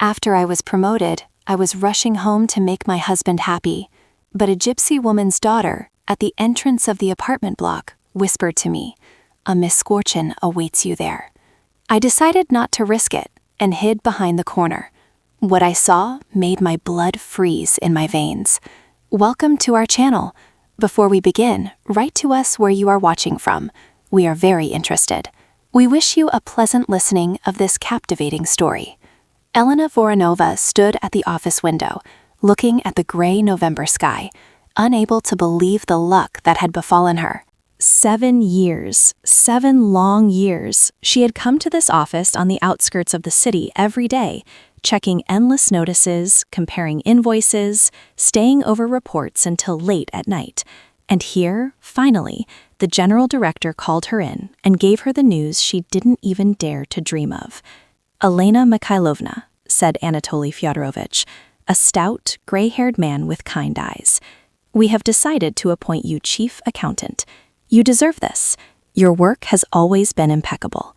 After I was promoted, I was rushing home to make my husband happy, but a gypsy woman's daughter, at the entrance of the apartment block, whispered to me, "A misfortune awaits you there." I decided not to risk it and hid behind the corner. What I saw made my blood freeze in my veins. Welcome to our channel. Before we begin, write to us where you are watching from. We are very interested. We wish you a pleasant listening of this captivating story. Elena Voronova stood at the office window, looking at the gray November sky, unable to believe the luck that had befallen her. 7 years, 7 long years, she had come to this office on the outskirts of the city every day, checking endless notices, comparing invoices, staying over reports until late at night. And here, finally, the general director called her in and gave her the news she didn't even dare to dream of. "Elena Mikhailovna," said Anatoly Fyodorovich, a stout, gray-haired man with kind eyes, "we have decided to appoint you chief accountant. You deserve this. Your work has always been impeccable."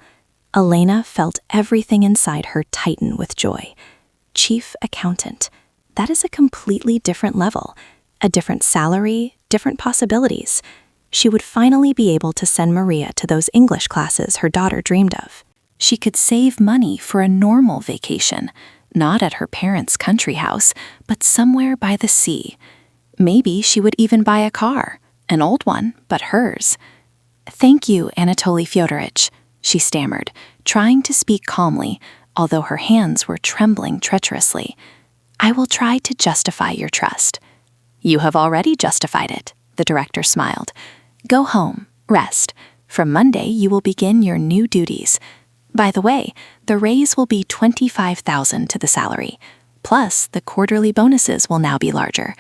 Elena felt everything inside her tighten with joy. Chief accountant. That is a completely different level. A different salary, different possibilities. She would finally be able to send Maria to those English classes her daughter dreamed of. She could save money for a normal vacation, not at her parents' country house, but somewhere by the sea. Maybe she would even buy a car, an old one, but hers. "Thank you, Anatoly Fyodorovich," she stammered, trying to speak calmly, although her hands were trembling treacherously. "I will try to justify your trust." "You have already justified it," the director smiled. "Go home, rest. From Monday, you will begin your new duties. By the way, the raise will be $25,000 to the salary. Plus, the quarterly bonuses will now be larger.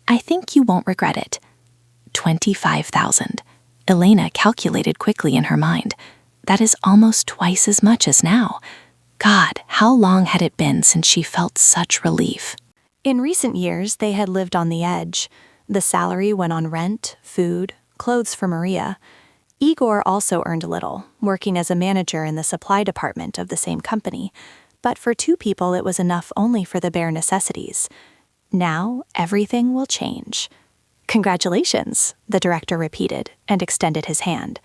I think you won't regret it." 25,000. Elena calculated quickly in her mind. That is almost twice as much as now. God, how long had it been since she felt such relief? In recent years, they had lived on the edge. The salary went on rent, food, clothes for Maria. Igor also earned little, working as a manager in the supply department of the same company, but for 2 people it was enough only for the bare necessities. Now, everything will change. "Congratulations," the director repeated and extended his hand.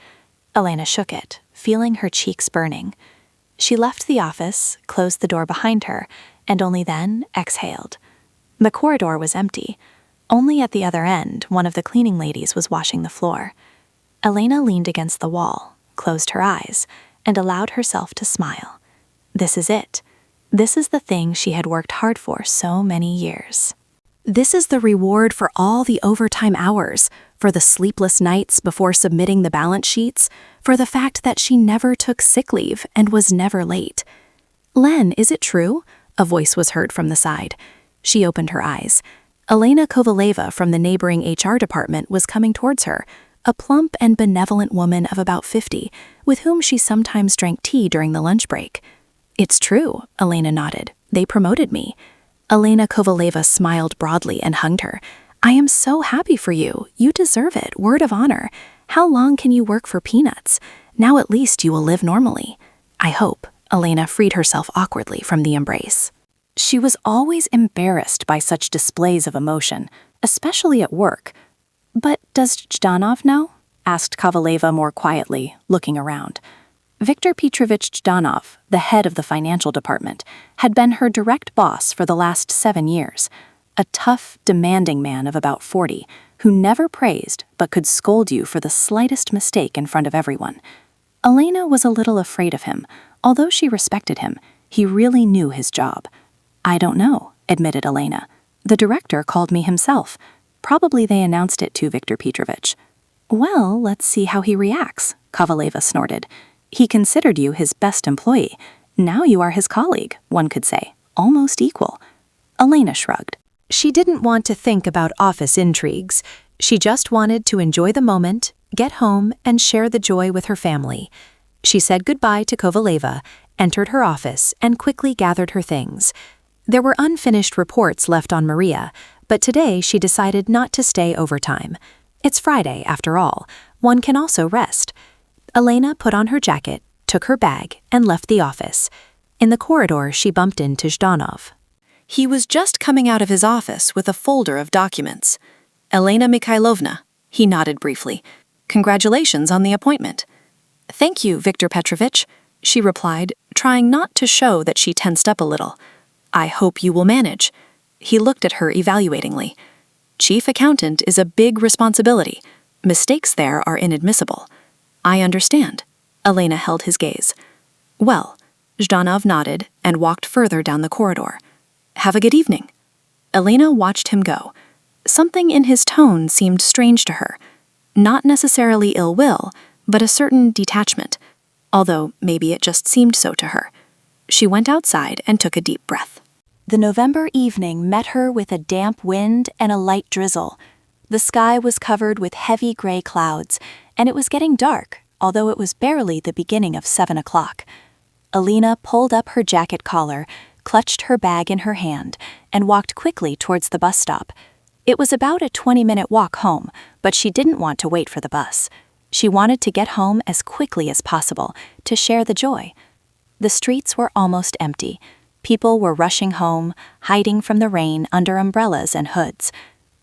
Elena shook it, feeling her cheeks burning. She left the office, closed the door behind her, and only then exhaled. The corridor was empty. Only at the other end, one of the cleaning ladies was washing the floor. Elena leaned against the wall, closed her eyes, and allowed herself to smile. This is it. This is the thing she had worked hard for so many years. This is the reward for all the overtime hours, for the sleepless nights before submitting the balance sheets, for the fact that she never took sick leave and was never late. "Len, is it true?" a voice was heard from the side. She opened her eyes. Elena Kovaleva from the neighboring HR department was coming towards her, a plump and benevolent woman of about 50, with whom she sometimes drank tea during the lunch break. "It's true," Elena nodded. "They promoted me." Elena Kovaleva smiled broadly and hugged her. "I am so happy for you. You deserve it, word of honor. How long can you work for peanuts? Now at least you will live normally." "I hope." Elena freed herself awkwardly from the embrace. She was always embarrassed by such displays of emotion, especially at work. "But does Zhdanov know?" asked Kovaleva more quietly, looking around. Viktor Petrovich Zhdanov, the head of the financial department, had been her direct boss for the last 7 years. A tough, demanding man of about 40, who never praised but could scold you for the slightest mistake in front of everyone. Elena was a little afraid of him. Although she respected him, he really knew his job. "I don't know," admitted Elena. "The director called me himself. Probably they announced it to Viktor Petrovich." "Well, let's see how he reacts," Kovaleva snorted. "He considered you his best employee. Now you are his colleague, one could say, almost equal." Elena shrugged. She didn't want to think about office intrigues. She just wanted to enjoy the moment, get home, and share the joy with her family. She said goodbye to Kovaleva, entered her office, and quickly gathered her things. There were unfinished reports left on Maria, but today she decided not to stay overtime. It's Friday, after all. One can also rest. Elena put on her jacket, took her bag, and left the office. In the corridor, she bumped into Zhdanov. He was just coming out of his office with a folder of documents. "Elena Mikhailovna," he nodded briefly. "Congratulations on the appointment." "Thank you, Viktor Petrovich," she replied, trying not to show that she tensed up a little. "I hope you will manage." He looked at her evaluatingly. "Chief accountant is a big responsibility. Mistakes there are inadmissible." "I understand." Elena held his gaze. "Well," Zhdanov nodded and walked further down the corridor. "Have a good evening." Elena watched him go. Something in his tone seemed strange to her. Not necessarily ill will, but a certain detachment, although maybe it just seemed so to her. She went outside and took a deep breath. The November evening met her with a damp wind and a light drizzle. The sky was covered with heavy gray clouds, and it was getting dark, although it was barely the beginning of 7 o'clock. Elena pulled up her jacket collar, clutched her bag in her hand, and walked quickly towards the bus stop. It was about a 20-minute walk home, but she didn't want to wait for the bus. She wanted to get home as quickly as possible to share the joy. The streets were almost empty. People were rushing home, hiding from the rain under umbrellas and hoods.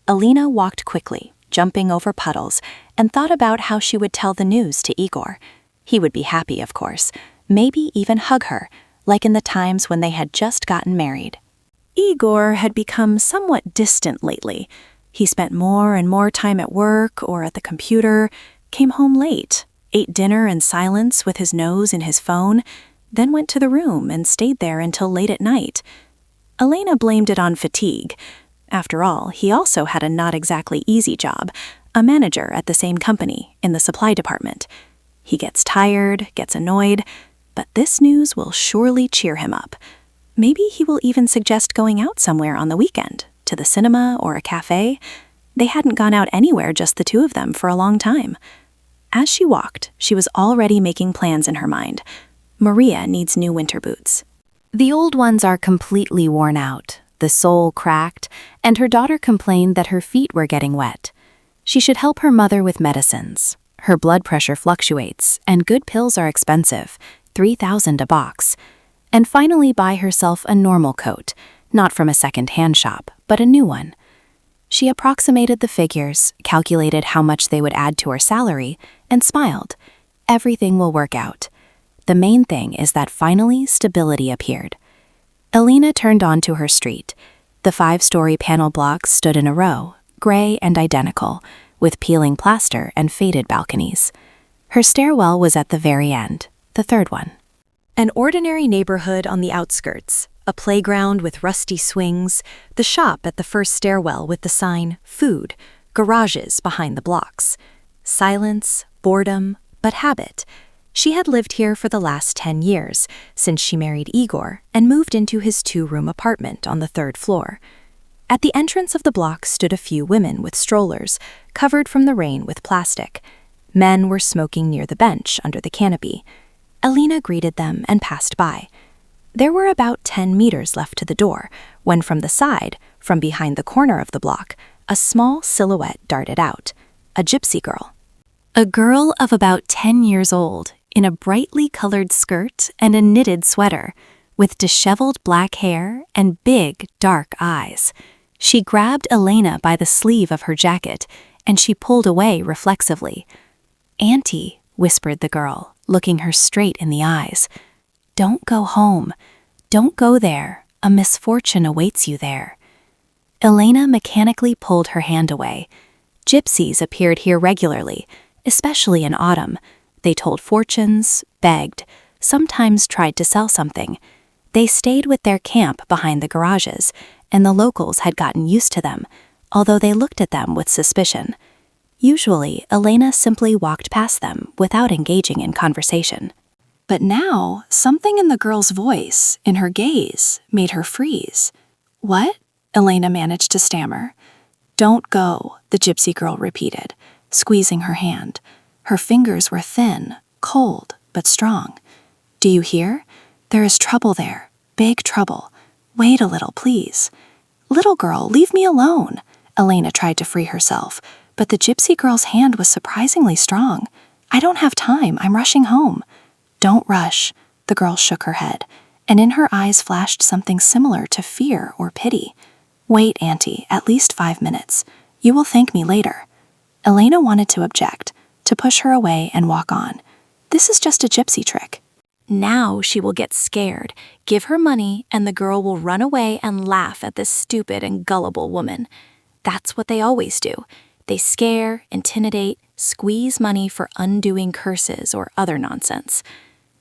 Elena walked quickly, jumping over puddles, and thought about how she would tell the news to Igor. He would be happy, of course, maybe even hug her, like in the times when they had just gotten married. Igor had become somewhat distant lately. He spent more and more time at work or at the computer, came home late, ate dinner in silence with his nose in his phone, then went to the room and stayed there until late at night. Elena blamed it on fatigue. After all, he also had a not exactly easy job, a manager at the same company in the supply department. He gets tired, gets annoyed, but this news will surely cheer him up. Maybe he will even suggest going out somewhere on the weekend, to the cinema or a cafe. They hadn't gone out anywhere, just the two of them, for a long time. As she walked, she was already making plans in her mind. Maria needs new winter boots. The old ones are completely worn out, the sole cracked, and her daughter complained that her feet were getting wet. She should help her mother with medicines. Her blood pressure fluctuates, and good pills are expensive, $3,000 a box. And finally buy herself a normal coat, not from a second-hand shop, but a new one. She approximated the figures, calculated how much they would add to her salary, and smiled. Everything will work out. The main thing is that finally stability appeared. Elena turned onto her street. The 5-story panel blocks stood in a row, gray and identical, with peeling plaster and faded balconies. Her stairwell was at the very end, the third one. An ordinary neighborhood on the outskirts, a playground with rusty swings, the shop at the first stairwell with the sign, "Food," garages behind the blocks. Silence, boredom, but habit. She had lived here for the last 10 years, since she married Igor and moved into his 2-room apartment on the 3rd floor. At the entrance of the block stood a few women with strollers, covered from the rain with plastic. Men were smoking near the bench under the canopy. Elena greeted them and passed by. There were about 10 meters left to the door, when from the side, from behind the corner of the block, a small silhouette darted out. A gypsy girl. A girl of about 10 years old, in a brightly colored skirt and a knitted sweater, with disheveled black hair and big, dark eyes. She grabbed Elena by the sleeve of her jacket, and she pulled away reflexively. "Auntie," whispered the girl, looking her straight in the eyes. "Don't go home. Don't go there. A misfortune awaits you there." Elena mechanically pulled her hand away. Gypsies appeared here regularly, especially in autumn. They told fortunes, begged, sometimes tried to sell something. They stayed with their camp behind the garages, and the locals had gotten used to them, although they looked at them with suspicion. Usually, Elena simply walked past them without engaging in conversation. But now, something in the girl's voice, in her gaze, made her freeze. "What?" Elena managed to stammer. "Don't go," the gypsy girl repeated, squeezing her hand. Her fingers were thin, cold, but strong. "Do you hear? There is trouble there, big trouble. Wait a little, please." "Little girl, leave me alone." Elena tried to free herself, but the gypsy girl's hand was surprisingly strong. "I don't have time, I'm rushing home." "Don't rush," the girl shook her head. and in her eyes flashed something similar to fear or pity. "Wait, Auntie, at least 5 minutes. You will thank me later." Elena wanted to object, to push her away and walk on. "This is just a gypsy trick." Now she will get scared, give her money, and the girl will run away and laugh at this stupid and gullible woman. That's what they always do. They scare, intimidate, squeeze money for undoing curses or other nonsense.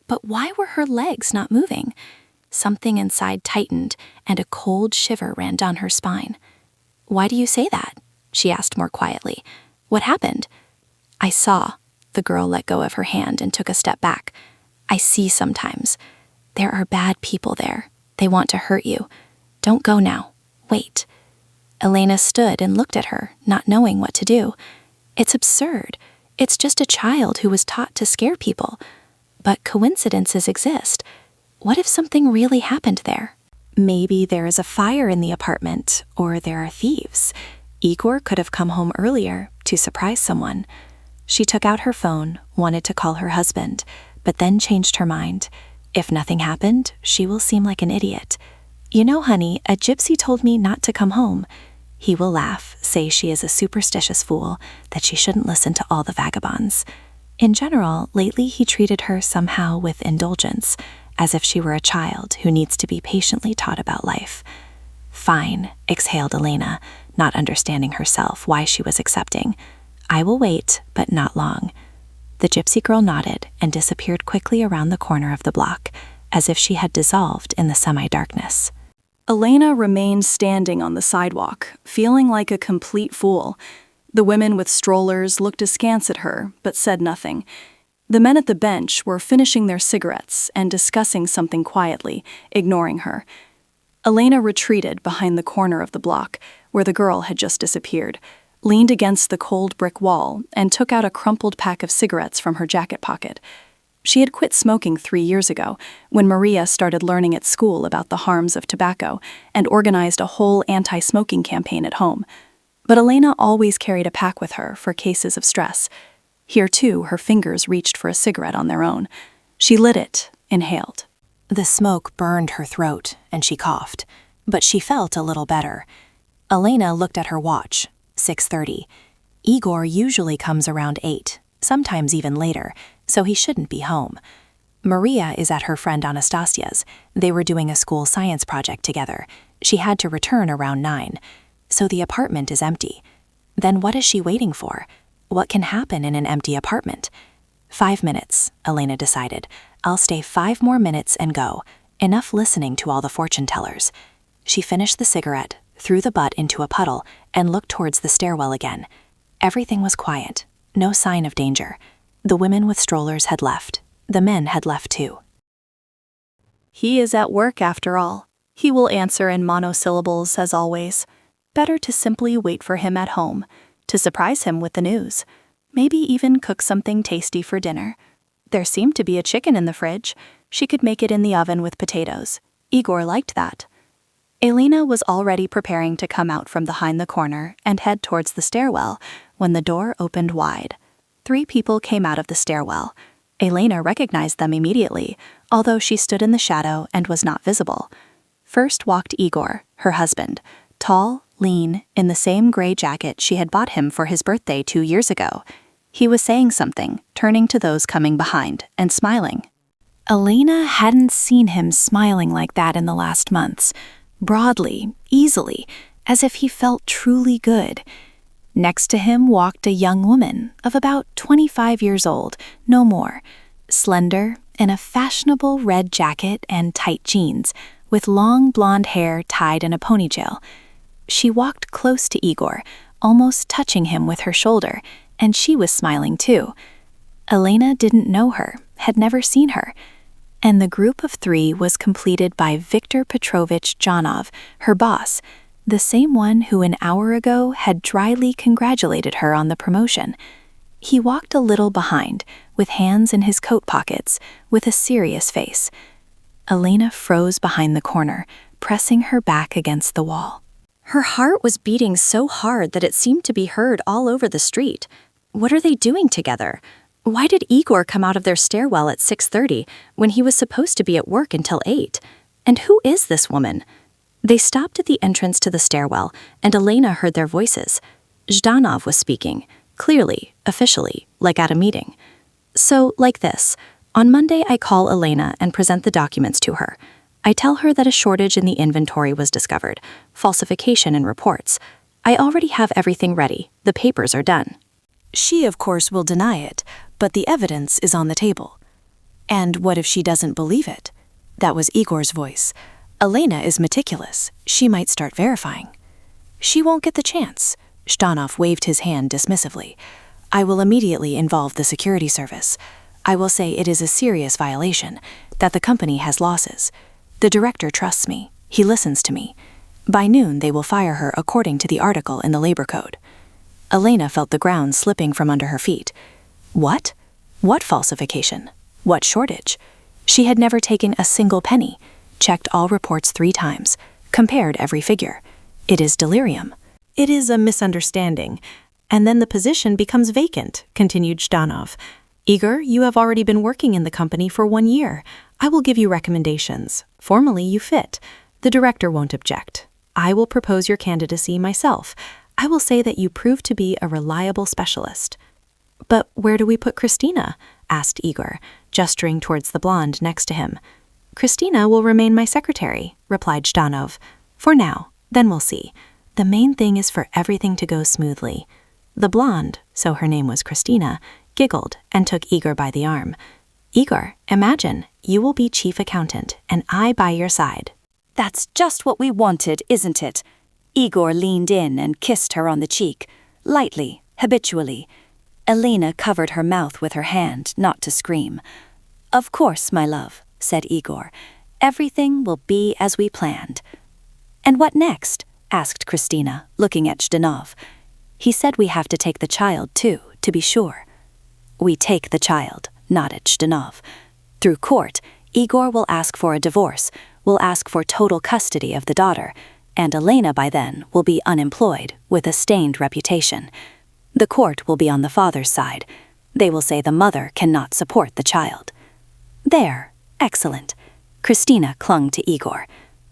But why were her legs not moving? Something inside tightened, and a cold shiver ran down her spine. "Why do you say that?" she asked more quietly. "What happened?" "I saw." The girl let go of her hand and took a step back. "I see sometimes. There are bad people there. They want to hurt you. Don't go now. Wait." Elena stood and looked at her, not knowing what to do. It's absurd. It's just a child who was taught to scare people. But coincidences exist. What if something really happened there? Maybe there is a fire in the apartment, or there are thieves. Igor could have come home earlier to surprise someone. She took out her phone, wanted to call her husband, but then changed her mind. If nothing happened, she will seem like an idiot. "You know, honey, a gypsy told me not to come home." He will laugh, say she is a superstitious fool, that she shouldn't listen to all the vagabonds. In general, lately he treated her somehow with indulgence, as if she were a child who needs to be patiently taught about life. "Fine," exhaled Elena, not understanding herself why she was accepting. "I will wait, but not long." The gypsy girl nodded and disappeared quickly around the corner of the block, as if she had dissolved in the semi-darkness. Elena remained standing on the sidewalk, feeling like a complete fool. The women with strollers looked askance at her, but said nothing. The men at the bench were finishing their cigarettes and discussing something quietly, ignoring her. Elena retreated behind the corner of the block, where the girl had just disappeared, leaned against the cold brick wall, and took out a crumpled pack of cigarettes from her jacket pocket. She had quit smoking 3 years ago, when Maria started learning at school about the harms of tobacco and organized a whole anti-smoking campaign at home. But Elena always carried a pack with her for cases of stress. Here, too, her fingers reached for a cigarette on their own. She lit it, inhaled. The smoke burned her throat, and she coughed, but she felt a little better. Elena looked at her watch, 6:30. Igor usually comes around 8, sometimes even later, so he shouldn't be home. Maria is at her friend Anastasia's. They were doing a school science project together. She had to return around 9, so the apartment is empty. Then what is she waiting for? What can happen in an empty apartment? 5 minutes, Elena decided. I'll stay 5 more minutes and go. Enough listening to all the fortune tellers. She finished the cigarette, threw the butt into a puddle, and looked towards the stairwell again. Everything was quiet, no sign of danger. The women with strollers had left. The men had left too. He is at work after all. He will answer in monosyllables as always. Better to simply wait for him at home, to surprise him with the news. Maybe even cook something tasty for dinner. There seemed to be a chicken in the fridge. She could make it in the oven with potatoes. Igor liked that. Elena was already preparing to come out from behind the corner and head towards the stairwell when the door opened wide. 3 people came out of the stairwell. Elena recognized them immediately, although she stood in the shadow and was not visible. First walked Igor, her husband, tall, lean, in the same gray jacket she had bought him for his birthday 2 years ago. He was saying something, turning to those coming behind, and smiling. Elena hadn't seen him smiling like that in the last months, broadly, easily, as if he felt truly good. Next to him walked a young woman of about 25 years old, no more, slender, in a fashionable red jacket and tight jeans, with long blonde hair tied in a ponytail. She walked close to Igor, almost touching him with her shoulder, and she was smiling too. Elena didn't know her, had never seen her. And the group of 3 was completed by Viktor Petrovich Janov, her boss, the same one who an hour ago had dryly congratulated her on the promotion. He walked a little behind, with hands in his coat pockets, with a serious face. Elena froze behind the corner, pressing her back against the wall. Her heart was beating so hard that it seemed to be heard all over the street. What are they doing together? Why did Igor come out of their stairwell at 6:30 when he was supposed to be at work until 8? And who is this woman? They stopped at the entrance to the stairwell, and Elena heard their voices. Zhdanov was speaking, clearly, officially, like at a meeting. So, like this. On Monday, I call Elena and present the documents to her. I tell her that a shortage in the inventory was discovered, falsification in reports. I already have everything ready. The papers are done. She, of course, will deny it, but the evidence is on the table. And what if she doesn't believe it? That was Igor's voice. Elena is meticulous. She might start verifying. She won't get the chance. Zhdanov waved his hand dismissively. I will immediately involve the security service. I will say it is a serious violation, that the company has losses. The director trusts me. He listens to me. By noon, they will fire her according to the article in the labor code. Elena felt the ground slipping from under her feet. What? What falsification? What shortage? She had never taken a single penny, checked all reports 3 times, compared every figure. It is delirium. It is a misunderstanding. And then the position becomes vacant, continued Zhdanov. Igor, you have already been working in the company for 1 year. I will give you recommendations. Formally, you fit. The director won't object. I will propose your candidacy myself. I will say that you prove to be a reliable specialist. But where do we put Christina? Asked Igor, gesturing towards the blonde next to him. Christina will remain my secretary, replied Zhdanov. For now, then we'll see. The main thing is for everything to go smoothly. The blonde, so her name was Christina, giggled and took Igor by the arm. Igor, imagine, you will be chief accountant and I by your side. That's just what we wanted, isn't it? Igor leaned in and kissed her on the cheek, lightly, habitually. Elena covered her mouth with her hand, not to scream. Of course, my love, said Igor. Everything will be as we planned. And what next? Asked Christina, looking at Zhdanov. He said we have to take the child, too, to be sure. We take the child, nodded Zhdanov. Through court, Igor will ask for a divorce, will ask for total custody of the daughter, and Elena by then will be unemployed with a stained reputation. The court will be on the father's side. They will say the mother cannot support the child. There, excellent. Christina clung to Igor.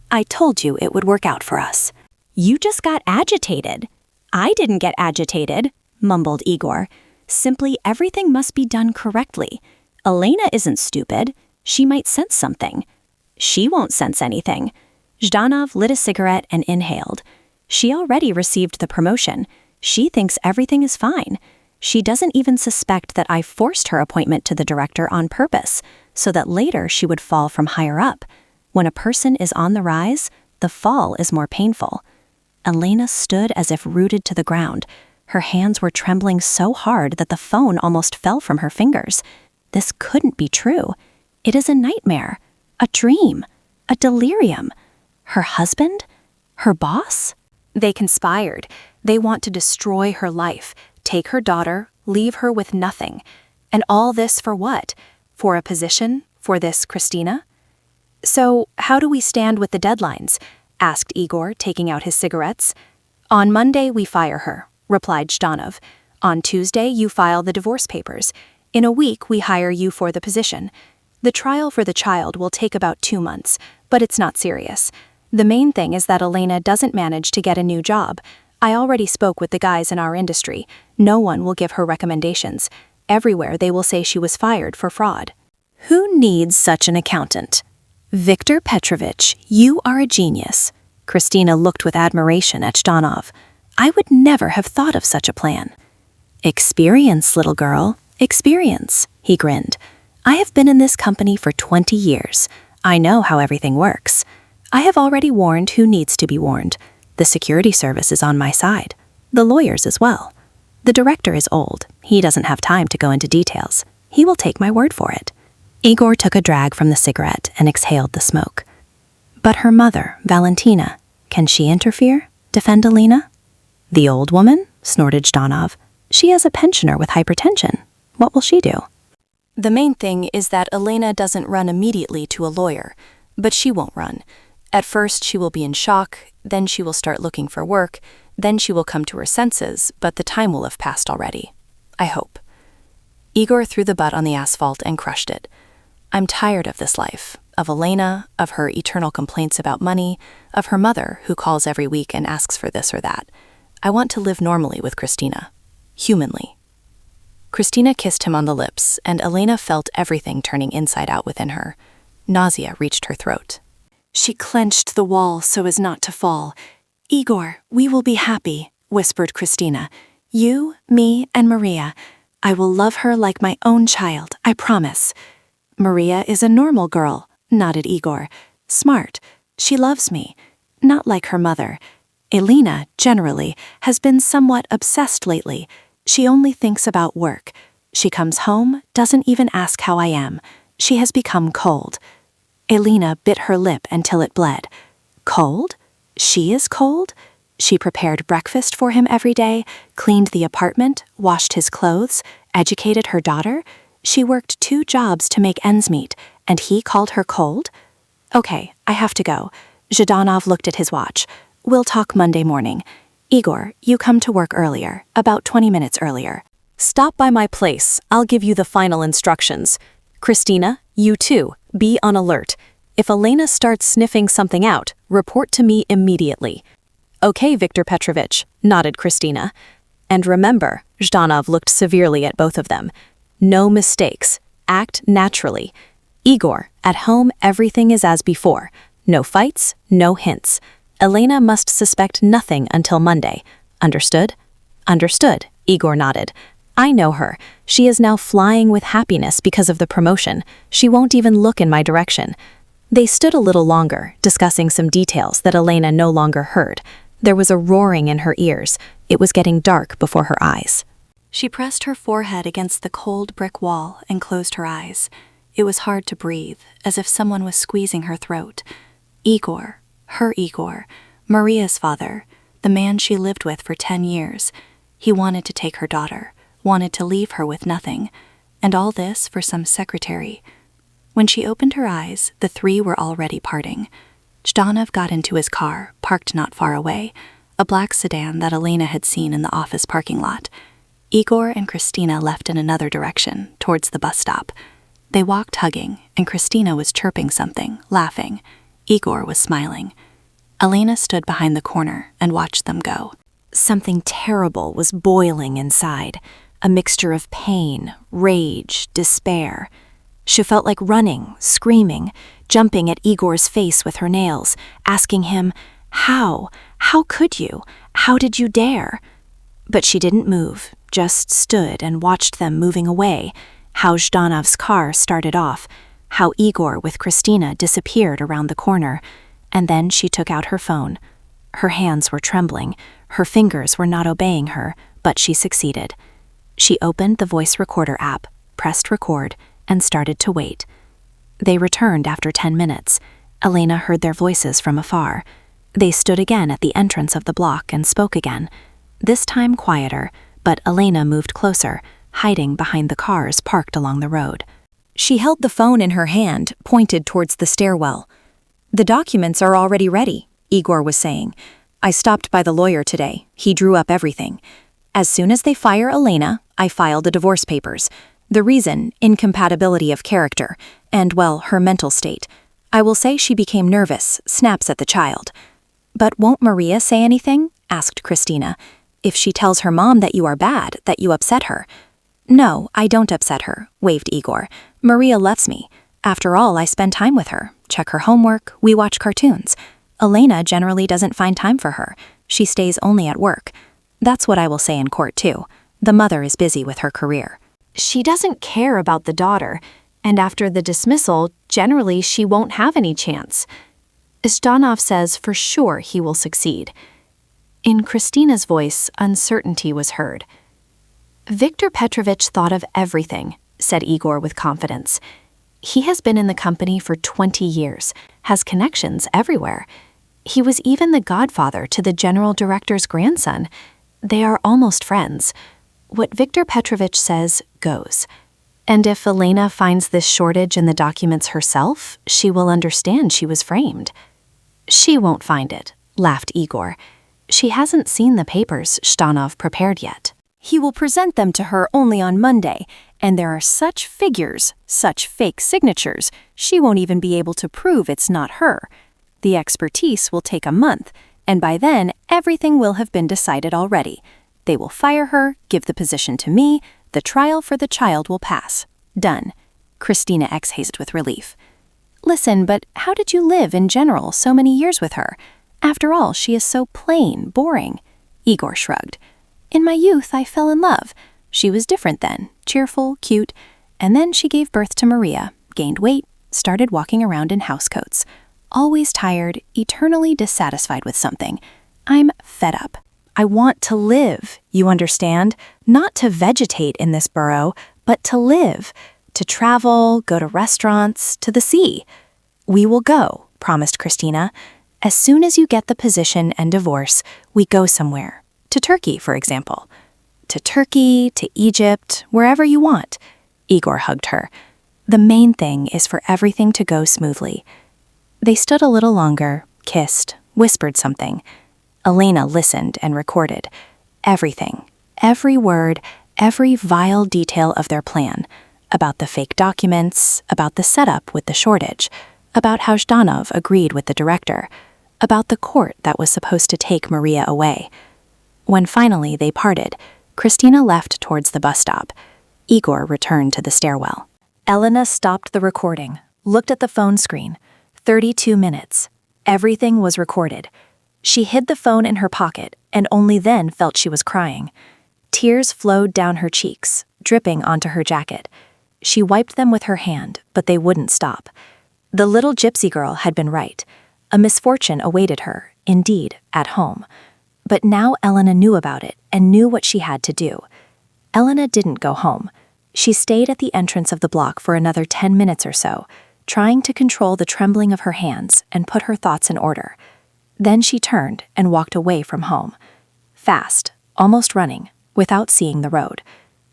I told you it would work out for us. You just got agitated. I didn't get agitated, mumbled Igor. Simply everything must be done correctly. Elena isn't stupid. She might sense something. She won't sense anything. Zhdanov lit a cigarette and inhaled. She already received the promotion. She thinks everything is fine. She doesn't even suspect that I forced her appointment to the director on purpose, so that later she would fall from higher up. When a person is on the rise, the fall is more painful. Elena stood as if rooted to the ground. Her hands were trembling so hard that the phone almost fell from her fingers. This couldn't be true. It is a nightmare, a dream, a delirium. Her husband? Her boss? They conspired. They want to destroy her life, take her daughter, leave her with nothing. And all this for what? For a position? For this Christina? So, how do we stand with the deadlines? Asked Igor, taking out his cigarettes. On Monday, we fire her, replied Zhdanov. On Tuesday, you file the divorce papers. In a week, we hire you for the position. The trial for the child will take about 2 months, but it's not serious. The main thing is that Elena doesn't manage to get a new job. I already spoke with the guys in our industry. No one will give her recommendations. Everywhere they will say she was fired for fraud. Who needs such an accountant? Viktor Petrovich, you are a genius. Christina looked with admiration at Zhdanov. I would never have thought of such a plan. Experience, little girl, experience, he grinned. I have been in this company for 20 years. I know how everything works. I have already warned who needs to be warned. The security service is on my side. The lawyers as well. The director is old. He doesn't have time to go into details. He will take my word for it. Igor took a drag from the cigarette and exhaled the smoke. But her mother, Valentina, can she interfere? Defend Elena? The old woman? Snorted Zhdanov. She has a pensioner with hypertension. What will she do? The main thing is that Elena doesn't run immediately to a lawyer, but she won't run. At first she will be in shock, then she will start looking for work, then she will come to her senses, but the time will have passed already. I hope. Igor threw the butt on the asphalt and crushed it. I'm tired of this life, of Elena, of her eternal complaints about money, of her mother who calls every week and asks for this or that. I want to live normally with Christina. Humanly. Christina kissed him on the lips, and Elena felt everything turning inside out within her. Nausea reached her throat. She clenched the wall so as not to fall. "Igor, we will be happy," whispered Christina. "You, me, and Maria. I will love her like my own child, I promise." "Maria is a normal girl," nodded Igor. "Smart. She loves me. Not like her mother. Elena, generally, has been somewhat obsessed lately. She only thinks about work. She comes home, doesn't even ask how I am. She has become cold." Elena bit her lip until it bled. Cold? She is cold? She prepared breakfast for him every day, cleaned the apartment, washed his clothes, educated her daughter. She worked 2 jobs to make ends meet, and he called her cold? "Okay, I have to go." Zhdanov looked at his watch. "We'll talk Monday morning. Igor, you come to work earlier, about 20 minutes earlier." "Stop by my place. I'll give you the final instructions. Christina, you too, be on alert. If Elena starts sniffing something out, report to me immediately." "Okay, Viktor Petrovich," nodded Christina. "And remember," Zhdanov looked severely at both of them, "no mistakes. Act naturally. Igor, at home everything is as before. No fights, no hints. Elena must suspect nothing until Monday. Understood?" "Understood," Igor nodded. "I know her. She is now flying with happiness because of the promotion. She won't even look in my direction." They stood a little longer, discussing some details that Elena no longer heard. There was a roaring in her ears. It was getting dark before her eyes. She pressed her forehead against the cold brick wall and closed her eyes. It was hard to breathe, as if someone was squeezing her throat. Igor, her Igor, Maria's father, the man she lived with for 10 years. He wanted to take her daughter, wanted to leave her with nothing, and all this for some secretary. When she opened her eyes, the 3 were already parting. Zhdanov got into his car, parked not far away, a black sedan that Elena had seen in the office parking lot. Igor and Christina left in another direction, towards the bus stop. They walked hugging, and Christina was chirping something, laughing. Igor was smiling. Elena stood behind the corner and watched them go. Something terrible was boiling inside, a mixture of pain, rage, despair. She felt like running, screaming, jumping at Igor's face with her nails, asking him, "How? How could you? How did you dare?" But she didn't move, just stood and watched them moving away, how Zhdanov's car started off, how Igor with Christina disappeared around the corner, and then she took out her phone. Her hands were trembling, her fingers were not obeying her, but she succeeded. She opened the voice recorder app, pressed record, and started to wait. They returned after 10 minutes. Elena heard their voices from afar. They stood again at the entrance of the block and spoke again. This time quieter, but Elena moved closer, hiding behind the cars parked along the road. She held the phone in her hand, pointed towards the stairwell. "The documents are already ready," Igor was saying. "I stopped by the lawyer today. He drew up everything. As soon as they fire Elena, I filed the divorce papers. The reason, incompatibility of character, and, well, her mental state. I will say she became nervous, snaps at the child." "But won't Maria say anything?" asked Christina. "If she tells her mom that you are bad, that you upset her." "No, I don't upset her," waved Igor. "Maria loves me. After all, I spend time with her, check her homework, we watch cartoons. Elena generally doesn't find time for her. She stays only at work. That's what I will say in court, too. The mother is busy with her career. She doesn't care about the daughter, and after the dismissal, generally she won't have any chance. Zhdanov says for sure he will succeed." In Christina's voice, uncertainty was heard. "Viktor Petrovich thought of everything," said Igor with confidence. "He has been in the company for 20 years, has connections everywhere. He was even the godfather to the general director's grandson. They are almost friends. What Viktor Petrovich says goes. And if Elena finds this shortage in the documents herself, she will understand she was framed." "She won't find it," laughed Igor. "She hasn't seen the papers Zhdanov prepared yet." He will present them to her only on Monday, and there are such figures, such fake signatures, she won't even be able to prove it's not her. The expertise will take a month, and by then everything will have been decided already. They will fire her, give the position to me, the trial for the child will pass. Done. Christina exhaled with relief. Listen, but how did you live in general so many years with her? After all, she is so plain, boring. Igor shrugged. In my youth, I fell in love. She was different then, cheerful, cute, and then she gave birth to Maria, gained weight, started walking around in housecoats. Always tired, eternally dissatisfied with something. I'm fed up. I want to live, you understand? Not to vegetate in this burrow, but to live. To travel, go to restaurants, to the sea. We will go, promised Christina. As soon as you get the position and divorce, we go somewhere. To Turkey, for example. To Turkey, to Egypt, wherever you want. Igor hugged her. The main thing is for everything to go smoothly. They stood a little longer, kissed, whispered something. Elena listened and recorded. Everything, every word, every vile detail of their plan. About the fake documents, about the setup with the shortage, about how Zhdanov agreed with the director, about the court that was supposed to take Maria away. When finally they parted, Christina left towards the bus stop. Igor returned to the stairwell. Elena stopped the recording, looked at the phone screen. 32 minutes. Everything was recorded. She hid the phone in her pocket and only then felt she was crying. Tears flowed down her cheeks, dripping onto her jacket. She wiped them with her hand, but they wouldn't stop. The little gypsy girl had been right. A misfortune awaited her, indeed, at home. But now Elena knew about it and knew what she had to do. Elena didn't go home. She stayed at the entrance of the block for another 10 minutes or so, trying to control the trembling of her hands and put her thoughts in order. Then she turned and walked away from home. Fast, almost running, without seeing the road.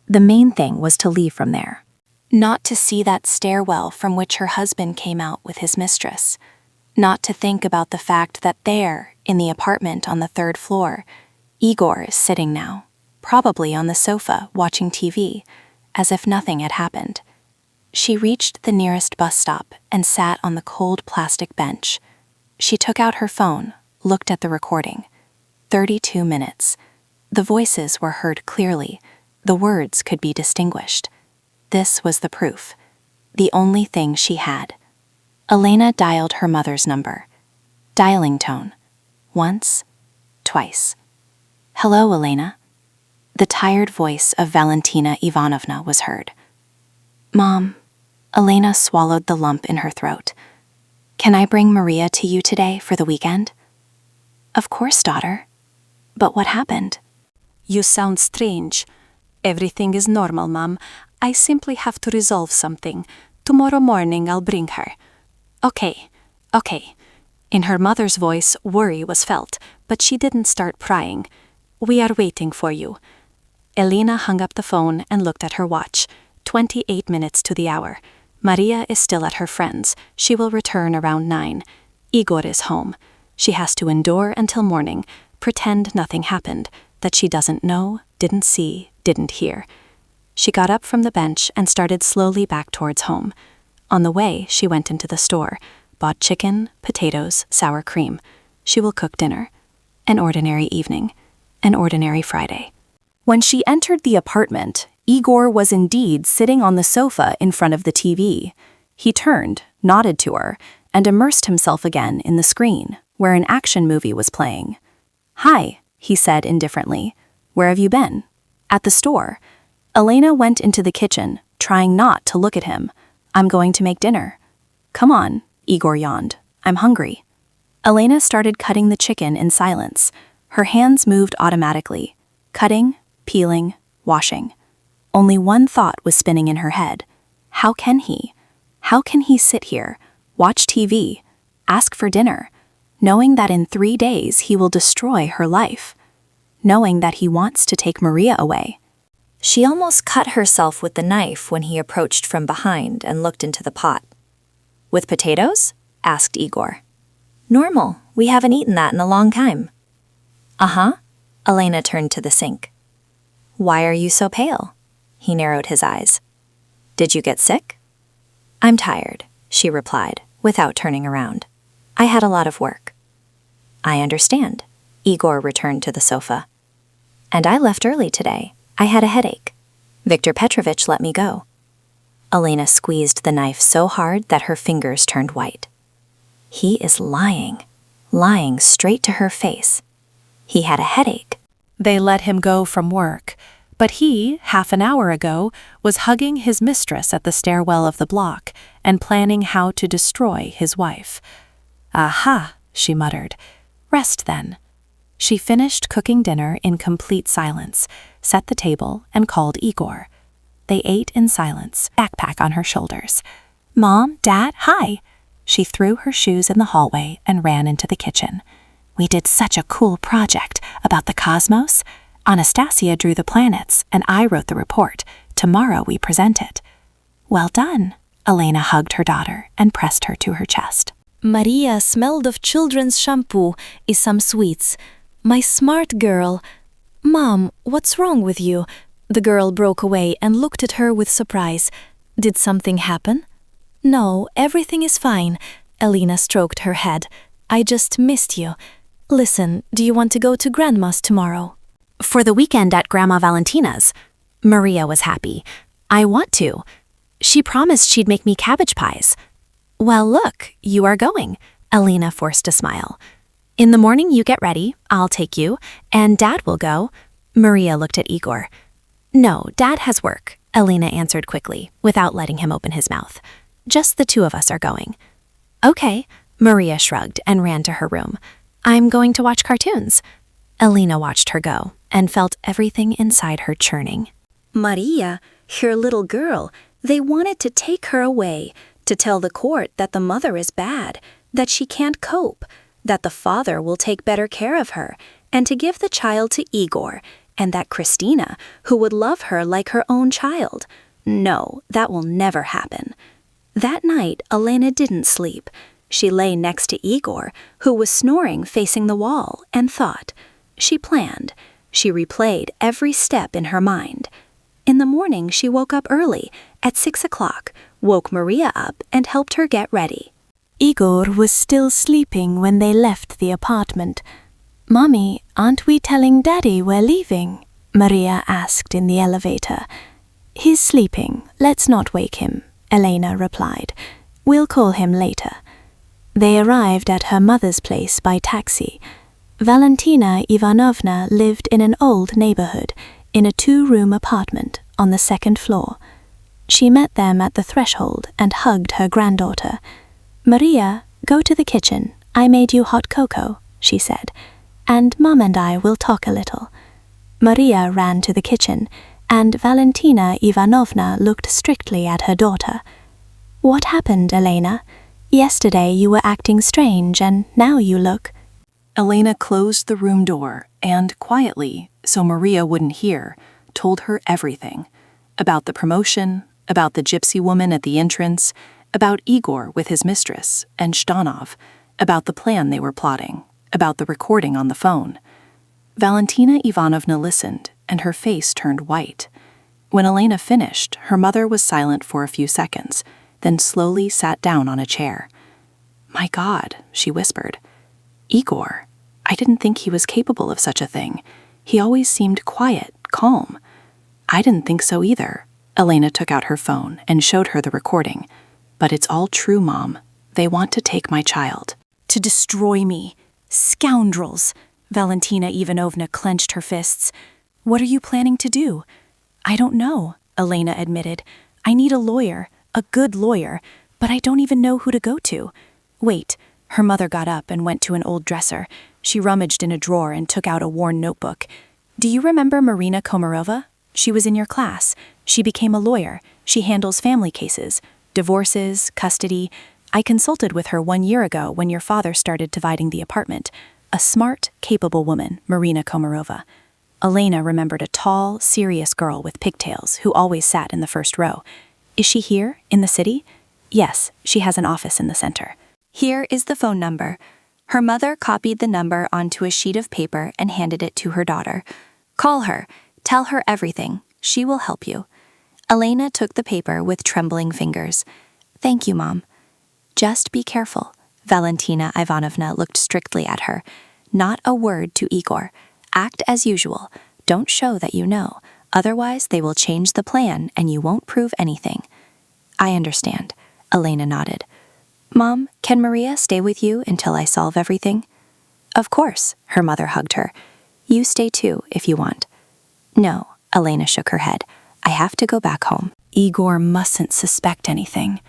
The main thing was to leave from there. Not to see that stairwell from which her husband came out with his mistress. Not to think about the fact that there, in the apartment on the 3rd floor, Igor is sitting now, probably on the sofa watching TV, as if nothing had happened. She reached the nearest bus stop and sat on the cold plastic bench. She took out her phone, looked at the recording. 32 minutes. The voices were heard clearly. The words could be distinguished. This was the proof. The only thing she had. Elena dialed her mother's number. Dialing tone. Once, twice. Hello, Elena. The tired voice of Valentina Ivanovna was heard. Mom. Elena swallowed the lump in her throat. Can I bring Maria to you today for the weekend? Of course, daughter. But what happened? You sound strange. Everything is normal, Mom. I simply have to resolve something. Tomorrow morning I'll bring her. Okay. In her mother's voice, worry was felt, but she didn't start prying. We are waiting for you. Elena hung up the phone and looked at her watch. 28 minutes to the hour. Maria is still at her friend's. She will return around 9. Igor is home. She has to endure until morning, pretend nothing happened, that she doesn't know, didn't see, didn't hear. She got up from the bench and started slowly back towards home. On the way, she went into the store, bought chicken, potatoes, sour cream. She will cook dinner. An ordinary evening. An ordinary Friday. When she entered the apartment, Igor was indeed sitting on the sofa in front of the TV. He turned, nodded to her, and immersed himself again in the screen, where an action movie was playing. Hi, he said indifferently. Where have you been? At the store. Elena went into the kitchen, trying not to look at him. I'm going to make dinner. Come on, Igor yawned. I'm hungry. Elena started cutting the chicken in silence. Her hands moved automatically. Cutting, peeling, washing. Only one thought was spinning in her head. How can he? How can he sit here, watch TV, ask for dinner, knowing that in 3 days he will destroy her life? Knowing that he wants to take Maria away. She almost cut herself with the knife when he approached from behind and looked into the pot. With potatoes? Asked Igor. Normal. We haven't eaten that in a long time. Uh-huh. Elena turned to the sink. Why are you so pale? He narrowed his eyes. Did you get sick? I'm tired, she replied, without turning around. I had a lot of work. I understand. Igor returned to the sofa. And I left early today. I had a headache. Viktor Petrovich let me go. Elena squeezed the knife so hard that her fingers turned white. He is lying straight to her face. He had a headache. They let him go from work, but he, half an hour ago, was hugging his mistress at the stairwell of the block and planning how to destroy his wife. Aha, she muttered. Rest then. She finished cooking dinner in complete silence, set the table, and called Igor. They ate in silence, backpack on her shoulders. Mom, Dad, hi. She threw her shoes in the hallway and ran into the kitchen. We did such a cool project about the cosmos. Anastasia drew the planets, and I wrote the report. Tomorrow we present it. Well done. Elena hugged her daughter and pressed her to her chest. Maria smelled of children's shampoo and some sweets. My smart girl. Mom, what's wrong with you? The girl broke away and looked at her with surprise. Did something happen? No, everything is fine. Elena stroked her head. I just missed you. Listen, do you want to go to Grandma's tomorrow? For the weekend at Grandma Valentina's. Maria was happy. I want to. She promised she'd make me cabbage pies. Well, look, you are going. Elena forced a smile. In the morning you get ready, I'll take you, and Dad will go. Maria looked at Igor. No, Dad has work, Elena answered quickly, without letting him open his mouth. Just the two of us are going. Okay, Maria shrugged and ran to her room. I'm going to watch cartoons. Elena watched her go and felt everything inside her churning. Maria, her little girl, they wanted to take her away, to tell the court that the mother is bad, that she can't cope, that the father will take better care of her, and to give the child to Igor, and that Christina, who would love her like her own child. No, that will never happen. That night, Elena didn't sleep. She lay next to Igor, who was snoring facing the wall, and thought. She planned. She replayed every step in her mind. In the morning, she woke up early, at 6 o'clock, woke Maria up and helped her get ready. Igor was still sleeping when they left the apartment. Mommy, aren't we telling Daddy we're leaving? Maria asked in the elevator. He's sleeping. Let's not wake him, Elena replied. We'll call him later. They arrived at her mother's place by taxi. Valentina Ivanovna lived in an old neighborhood, in a 2-room apartment on the 2nd floor. She met them at the threshold and hugged her granddaughter. Maria, go to the kitchen. I made you hot cocoa, she said, and Mom and I will talk a little. Maria ran to the kitchen, and Valentina Ivanovna looked strictly at her daughter. What happened, Elena? Yesterday you were acting strange, and now you look... Elena closed the room door and, quietly, so Maria wouldn't hear, told her everything. About the promotion, about the gypsy woman at the entrance, about Igor with his mistress, and Shtanov, about the plan they were plotting, about the recording on the phone. Valentina Ivanovna listened, and her face turned white. When Elena finished, her mother was silent for a few seconds, then slowly sat down on a chair. My God, she whispered. Igor. I didn't think he was capable of such a thing. He always seemed quiet, calm. I didn't think so either. Elena took out her phone and showed her the recording. But it's all true, Mom. They want to take my child. To destroy me. Scoundrels. Valentina Ivanovna clenched her fists. What are you planning to do? I don't know, Elena admitted. I need a lawyer, a good lawyer, but I don't even know who to go to. Wait. Her mother got up and went to an old dresser. She rummaged in a drawer and took out a worn notebook. Do you remember Marina Komarova? She was in your class. She became a lawyer. She handles family cases, divorces, custody. I consulted with her 1 year ago when your father started dividing the apartment. A smart, capable woman, Marina Komarova. Elena remembered a tall, serious girl with pigtails who always sat in the first row. Is she here, in the city? Yes, she has an office in the center. Here is the phone number. Her mother copied the number onto a sheet of paper and handed it to her daughter. Call her. Tell her everything. She will help you. Elena took the paper with trembling fingers. Thank you, Mom. Just be careful. Valentina Ivanovna looked strictly at her. Not a word to Igor. Act as usual. Don't show that you know. Otherwise, they will change the plan and you won't prove anything. I understand. Elena nodded. Mom, can Maria stay with you until I solve everything? Of course, her mother hugged her. You stay too, if you want. No, Elena shook her head. I have to go back home. Igor mustn't suspect anything.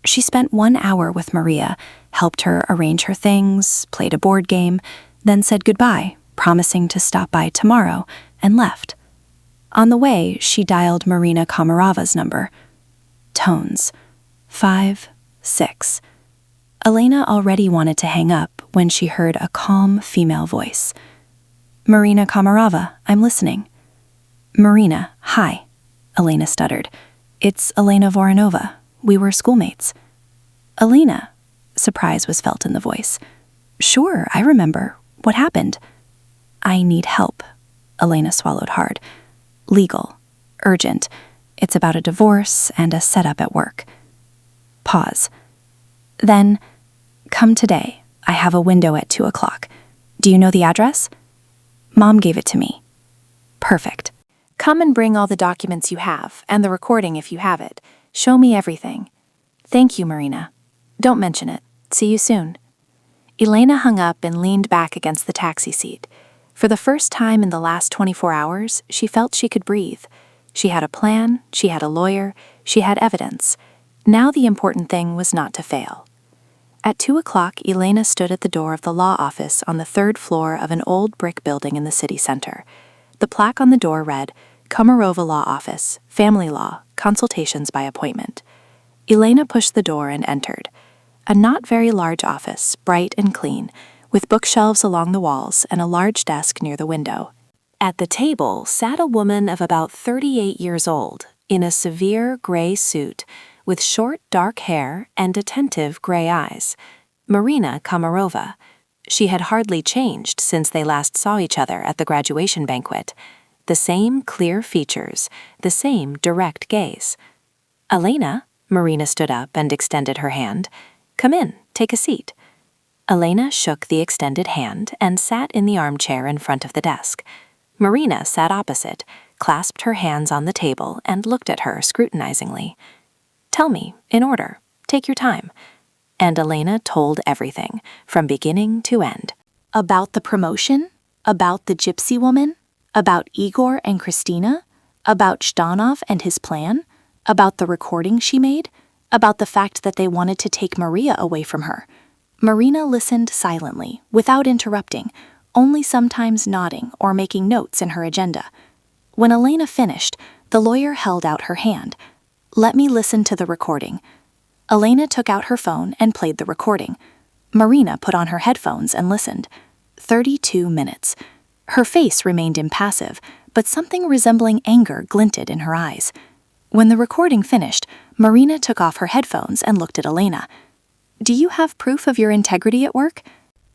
She spent 1 hour with Maria, helped her arrange her things, played a board game, then said goodbye, promising to stop by tomorrow, and left. On the way, she dialed Marina Komarova's number. Tones. 5, 6. Elena already wanted to hang up when she heard a calm female voice. Marina Komarova, I'm listening. Marina, hi. Elena stuttered. It's Elena Voronova. We were schoolmates. Elena. Surprise was felt in the voice. Sure, I remember. What happened? I need help. Elena swallowed hard. Legal. Urgent. It's about a divorce and a setup at work. Pause. Then, come today. I have a window at 2 o'clock. Do you know the address? Mom gave it to me. Perfect. Come and bring all the documents you have, and the recording if you have it. Show me everything. Thank you, Marina. Don't mention it. See you soon. Elena hung up and leaned back against the taxi seat. For the first time in the last 24 hours, she felt she could breathe. She had a plan, she had a lawyer, she had evidence. Now the important thing was not to fail. At 2 o'clock, Elena stood at the door of the law office on the 3rd floor of an old brick building in the city center. The plaque on the door read, Komarova Law Office, Family Law, Consultations by Appointment. Elena pushed the door and entered. A not very large office, bright and clean, with bookshelves along the walls and a large desk near the window. At the table sat a woman of about 38 years old, in a severe gray suit, with short dark hair and attentive gray eyes. Marina Komarova. She had hardly changed since they last saw each other at the graduation banquet. The same clear features, the same direct gaze. Elena, Marina stood up and extended her hand. Come in, take a seat. Elena shook the extended hand and sat in the armchair in front of the desk. Marina sat opposite, clasped her hands on the table and looked at her scrutinizingly. Tell me, in order. Take your time. And Elena told everything, from beginning to end. About the promotion? About the gypsy woman? About Igor and Christina? About Zhdanov and his plan? About the recording she made? About the fact that they wanted to take Maria away from her? Marina listened silently, without interrupting, only sometimes nodding or making notes in her agenda. When Elena finished, the lawyer held out her hand. Let me listen to the recording. Elena took out her phone and played the recording. Marina put on her headphones and listened. 32 minutes. Her face remained impassive, but something resembling anger glinted in her eyes. When the recording finished, Marina took off her headphones and looked at Elena. Do you have proof of your integrity at work?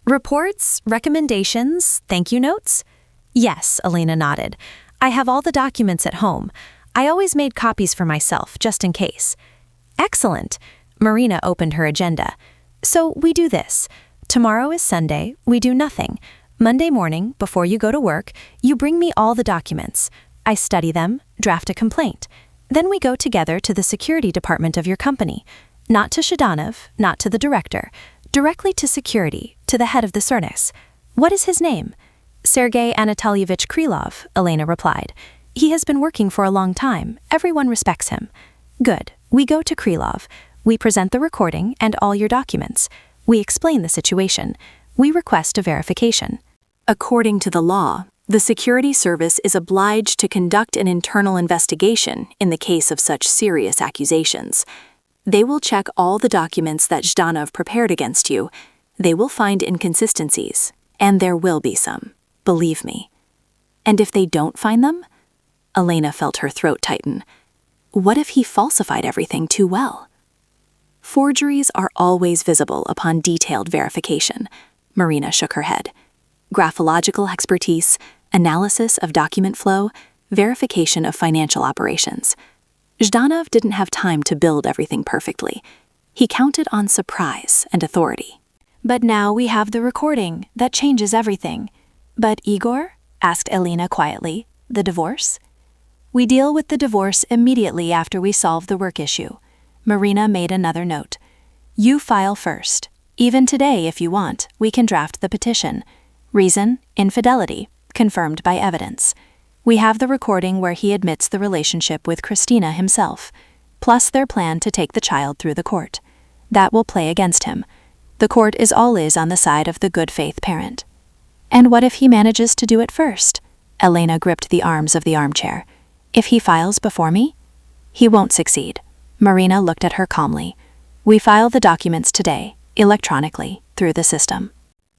Reports, recommendations, thank you notes? Yes, Elena nodded. I have all the documents at home. I always made copies for myself, just in case. Excellent. Marina opened her agenda. So we do this. Tomorrow is Sunday. We do nothing. Monday morning, before you go to work, you bring me all the documents. I study them, draft a complaint. Then we go together to the security department of your company. Not to Zhdanov, not to the director. Directly to security, to the head of the service. What is his name? Sergei Anatolyevich Krylov, Elena replied. He has been working for a long time. Everyone respects him. Good. We go to Krylov. We present the recording and all your documents. We explain the situation. We request a verification. According to the law, the security service is obliged to conduct an internal investigation in the case of such serious accusations. They will check all the documents that Zhdanov prepared against you. They will find inconsistencies, and there will be some, believe me. And if they don't find them? Elena felt her throat tighten. What if he falsified everything too well? Forgeries are always visible upon detailed verification. Marina shook her head. Graphological expertise, analysis of document flow, verification of financial operations. Zhdanov didn't have time to build everything perfectly. He counted on surprise and authority. But now we have the recording. That changes everything. But Igor? Asked Elena quietly. The divorce? We deal with the divorce immediately after we solve the work issue. Marina made another note. You file first. Even today, if you want, we can draft the petition. Reason, infidelity, confirmed by evidence. We have the recording where he admits the relationship with Christina himself, plus their plan to take the child through the court. That will play against him. The court is always on the side of the good faith parent. And what if he manages to do it first? Elena gripped the arms of the armchair. If he files before me? He won't succeed. Marina looked at her calmly. We file the documents today, electronically, through the system.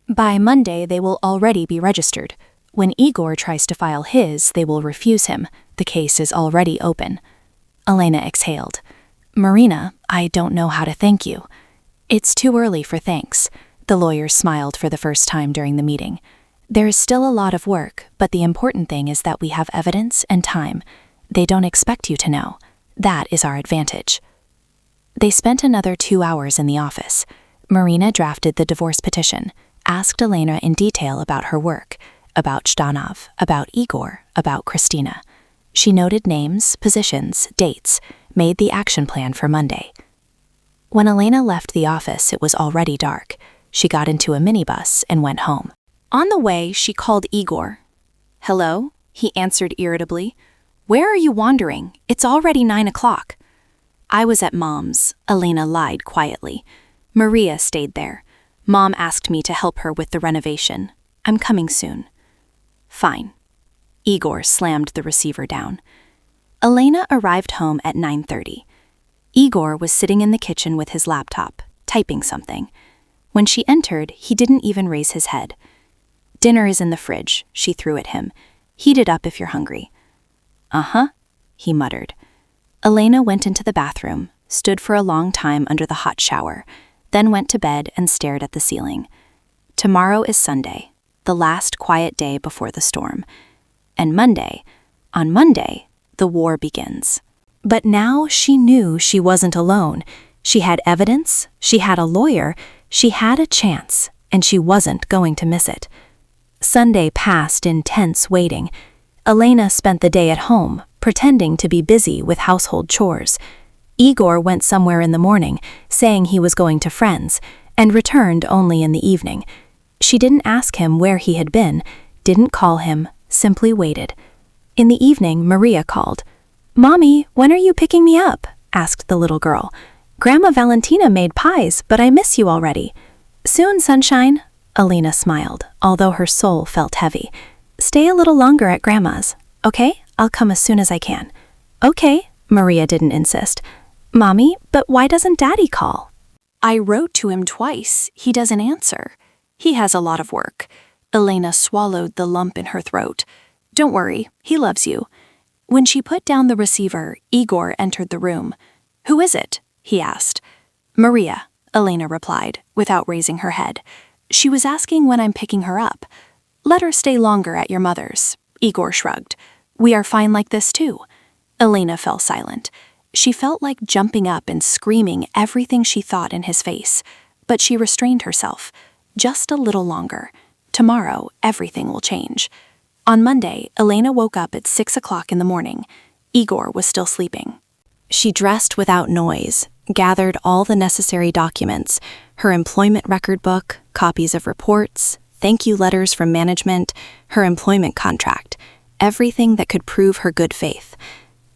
By Monday, they will already be registered. When Igor tries to file his, they will refuse him. The case is already open. Elena exhaled. Marina, I don't know how to thank you. It's too early for thanks. The lawyer smiled for the first time during the meeting. There is still a lot of work, but the important thing is that we have evidence and time. They don't expect you to know. That is our advantage. They spent another 2 hours in the office. Marina drafted the divorce petition, asked Elena in detail about her work, about Zhdanov, about Igor, about Christina. She noted names, positions, dates, made the action plan for Monday. When Elena left the office, it was already dark. She got into a minibus and went home. On the way, she called Igor. Hello, he answered irritably. Where are you wandering? It's already 9 o'clock. I was at Mom's, Elena lied quietly. Maria stayed there. Mom asked me to help her with the renovation. I'm coming soon. Fine. Igor slammed the receiver down. Elena arrived home at 9:30. Igor was sitting in the kitchen with his laptop, typing something. When she entered, he didn't even raise his head. Dinner is in the fridge, she threw at him. Heat it up if you're hungry. Uh-huh, he muttered. Elena went into the bathroom, stood for a long time under the hot shower, then went to bed and stared at the ceiling. Tomorrow is Sunday, the last quiet day before the storm. And on Monday, the war begins. But now she knew she wasn't alone. She had evidence, she had a lawyer, she had a chance, and she wasn't going to miss it. Sunday passed in tense waiting. Elena spent the day at home, pretending to be busy with household chores. Igor went somewhere in the morning, saying he was going to friends, and returned only in the evening. She didn't ask him where he had been, didn't call him, simply waited. In the evening, Maria called. Mommy, when are you picking me up? Asked the little girl. Grandma Valentina made pies, but I miss you already. Soon, sunshine. Elena smiled, although her soul felt heavy. Stay a little longer at Grandma's. Okay, I'll come as soon as I can. Okay, Maria didn't insist. Mommy, but why doesn't Daddy call? I wrote to him twice. He doesn't answer. He has a lot of work. Elena swallowed the lump in her throat. Don't worry, he loves you. When she put down the receiver, Igor entered the room. Who is it? He asked. Maria, Elena replied, without raising her head. She was asking when I'm picking her up. Let her stay longer at your mother's. Igor shrugged. We are fine like this too. Elena fell silent. She felt like jumping up and screaming everything she thought in his face, but she restrained herself. Just a little longer. Tomorrow, everything will change. On Monday, Elena woke up at 6 o'clock in the morning. Igor was still sleeping. She dressed without noise, gathered all the necessary documents, her employment record book, copies of reports, thank you letters from management, her employment contract, everything that could prove her good faith.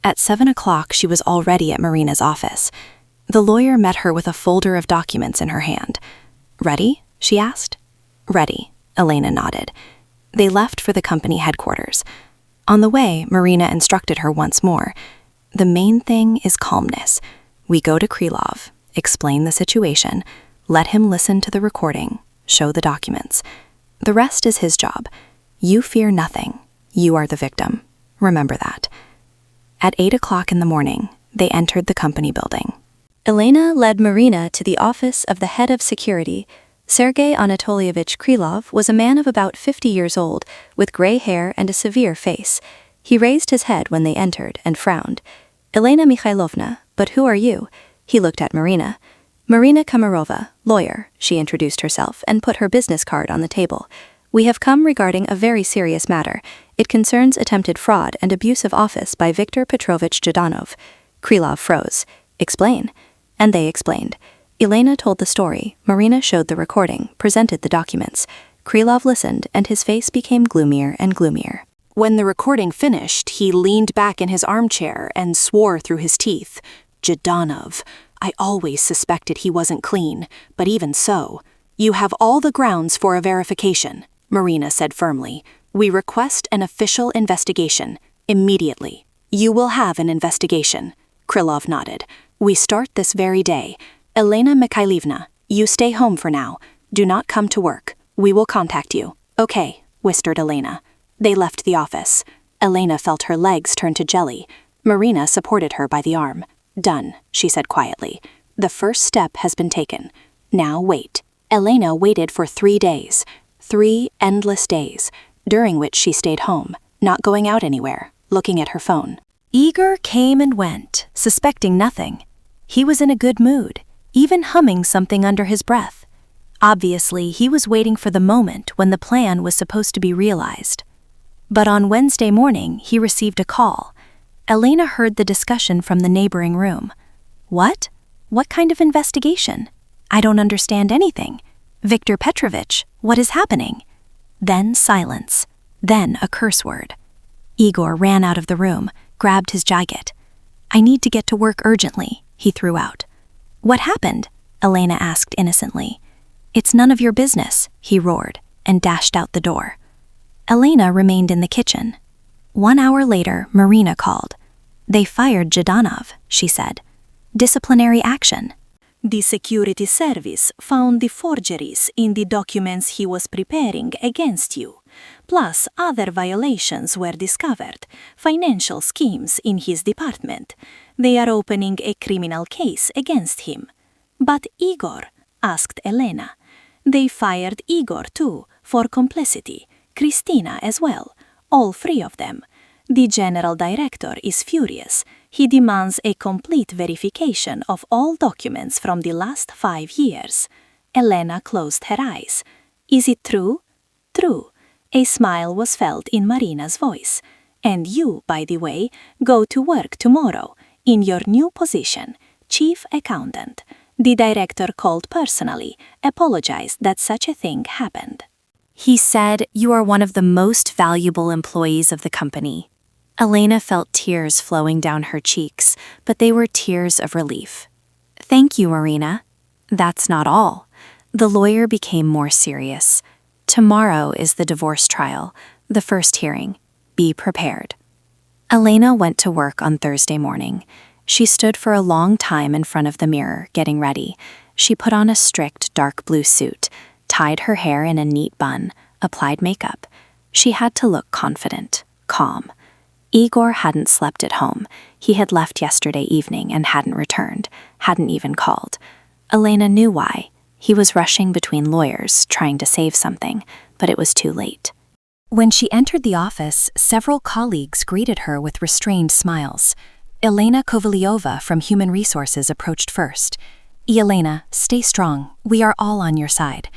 At 7 o'clock, she was already at Marina's office. The lawyer met her with a folder of documents in her hand. Ready? She asked. Ready, Elena nodded. They left for the company headquarters. On the way, Marina instructed her once more. The main thing is calmness. We go to Krylov, explain the situation, let him listen to the recording, show the documents. The rest is his job. You fear nothing. You are the victim. Remember that. At 8 o'clock in the morning, they entered the company building. Elena led Marina to the office of the head of security. Sergei Anatolievich Krylov was a man of about 50 years old, with gray hair and a severe face. He raised his head when they entered and frowned. Elena Mikhailovna, but who are you? He looked at Marina. Marina Komarova, lawyer, she introduced herself and put her business card on the table. We have come regarding a very serious matter. It concerns attempted fraud and abuse of office by Viktor Petrovich Zhdanov. Krylov froze. Explain. And they explained. Elena told the story, Marina showed the recording, presented the documents. Krylov listened, and his face became gloomier and gloomier. When the recording finished, he leaned back in his armchair and swore through his teeth. Zhdanov. I always suspected he wasn't clean, but even so. You have all the grounds for a verification, Marina said firmly. We request an official investigation, immediately. You will have an investigation. Krylov nodded. We start this very day. Elena Mikhailovna, you stay home for now. Do not come to work. We will contact you. Okay, whispered Elena. They left the office. Elena felt her legs turn to jelly. Marina supported her by the arm. Done, she said quietly. The first step has been taken. Now wait. Elena waited for 3 days. 3 endless days, during which she stayed home, not going out anywhere, looking at her phone. Igor came and went, suspecting nothing. He was in a good mood, even humming something under his breath. Obviously, he was waiting for the moment when the plan was supposed to be realized. But on Wednesday morning, he received a call. Elena heard the discussion from the neighboring room. What? What kind of investigation? I don't understand anything. Viktor Petrovich, what is happening? Then silence. Then a curse word. Igor ran out of the room, grabbed his jacket. I need to get to work urgently, he threw out. What happened? Elena asked innocently. It's none of your business, he roared, and dashed out the door. Elena remained in the kitchen. 1 hour later, Marina called. They fired Zhdanov, she said. Disciplinary action. The security service found the forgeries in the documents he was preparing against you. Plus, other violations were discovered, financial schemes in his department. They are opening a criminal case against him. But Igor, asked Elena. They fired Igor too, for complicity, Christina as well, all 3 of them. The general director is furious. He demands a complete verification of all documents from the last 5 years. Elena closed her eyes. Is it true? True. A smile was felt in Marina's voice. And you, by the way, go to work tomorrow, in your new position, chief accountant. The director called personally, apologized that such a thing happened. He said, you are one of the most valuable employees of the company. Elena felt tears flowing down her cheeks, but they were tears of relief. Thank you, Marina. That's not all. The lawyer became more serious. Tomorrow is the divorce trial, the first hearing. Be prepared. Elena went to work on Thursday morning. She stood for a long time in front of the mirror, getting ready. She put on a strict dark blue suit, tied her hair in a neat bun, applied makeup. She had to look confident, calm. Igor hadn't slept at home. He had left yesterday evening and hadn't returned, hadn't even called. Elena knew why. He was rushing between lawyers, trying to save something, but it was too late. When she entered the office, several colleagues greeted her with restrained smiles. Elena Kovalyova from Human Resources approached first. Elena, stay strong. We are all on your side.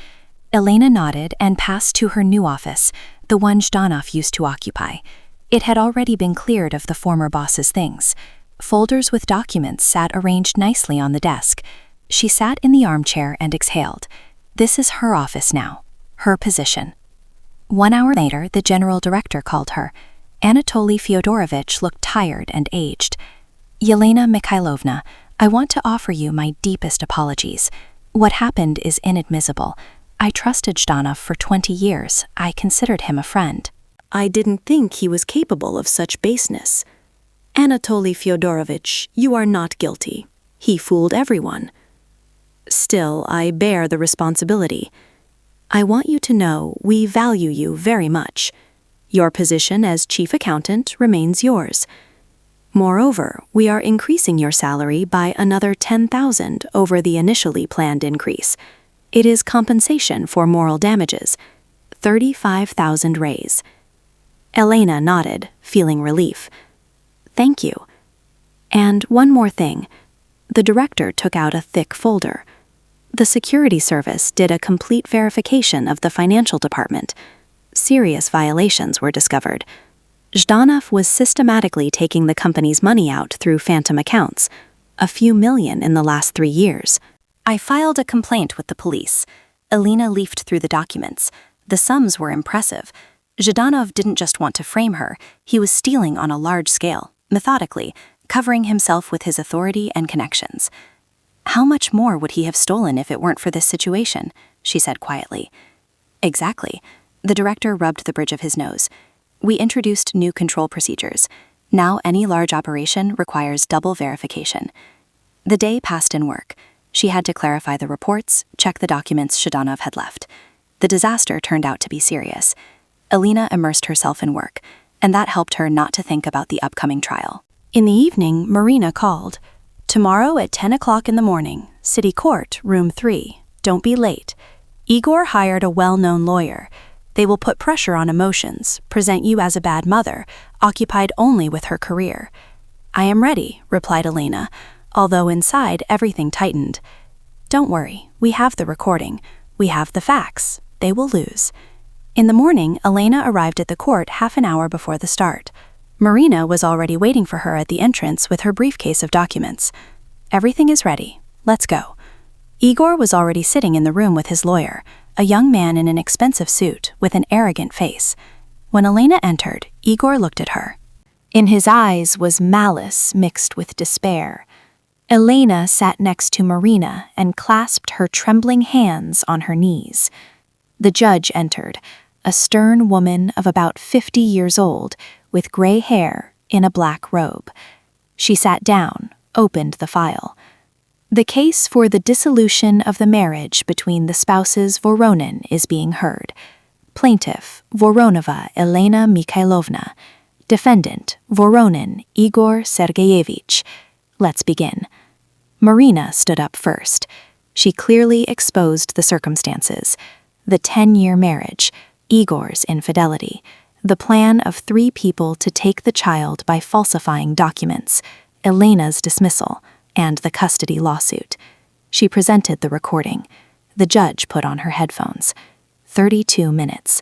Elena nodded and passed to her new office, the one Zhdanov used to occupy. It had already been cleared of the former boss's things. Folders with documents sat arranged nicely on the desk. She sat in the armchair and exhaled. This is her office now, her position. 1 hour later, the general director called her. Anatoly Fyodorovich looked tired and aged. Elena Mikhailovna, I want to offer you my deepest apologies. What happened is inadmissible. I trusted Zhdanov for 20 years. I considered him a friend. I didn't think he was capable of such baseness. Anatoly Fyodorovich, you are not guilty. He fooled everyone. Still, I bear the responsibility. I want you to know we value you very much. Your position as chief accountant remains yours. Moreover, we are increasing your salary by another 10,000 over the initially planned increase. It is compensation for moral damages. 35,000 raise. Elena nodded, feeling relief. Thank you. And one more thing. The director took out a thick folder. The security service did a complete verification of the financial department. Serious violations were discovered. Zhdanov was systematically taking the company's money out through phantom accounts, a few million in the last 3 years. I filed a complaint with the police. Elena leafed through the documents. The sums were impressive. Zhdanov didn't just want to frame her, he was stealing on a large scale, methodically, covering himself with his authority and connections. How much more would he have stolen if it weren't for this situation? She said quietly. Exactly. The director rubbed the bridge of his nose. We introduced new control procedures. Now any large operation requires double verification. The day passed in work. She had to clarify the reports, check the documents Zhdanov had left. The disaster turned out to be serious. Elena immersed herself in work, and that helped her not to think about the upcoming trial. In the evening, Marina called. Tomorrow at 10 o'clock in the morning, City Court, Room 3. Don't be late. Igor hired a well-known lawyer. They will put pressure on emotions, present you as a bad mother, occupied only with her career. I am ready, replied Elena, although inside everything tightened. Don't worry, we have the recording. We have the facts. They will lose. In the morning, Elena arrived at the court half an hour before the start. Marina was already waiting for her at the entrance with her briefcase of documents. Everything is ready. Let's go. Igor was already sitting in the room with his lawyer, a young man in an expensive suit with an arrogant face. When Elena entered, Igor looked at her. In his eyes was malice mixed with despair. Elena sat next to Marina and clasped her trembling hands on her knees. The judge entered, a stern woman of about 50 years old, with gray hair in a black robe. She sat down, opened the file. The case for the dissolution of the marriage between the spouses Voronin is being heard. Plaintiff, Voronova Elena Mikhailovna. Defendant, Voronin Igor Sergeyevich. Let's begin. Marina stood up first. She clearly exposed the circumstances. The 10-year marriage, Igor's infidelity, the plan of 3 people to take the child by falsifying documents, Elena's dismissal, and the custody lawsuit. She presented the recording. The judge put on her headphones. 32 minutes.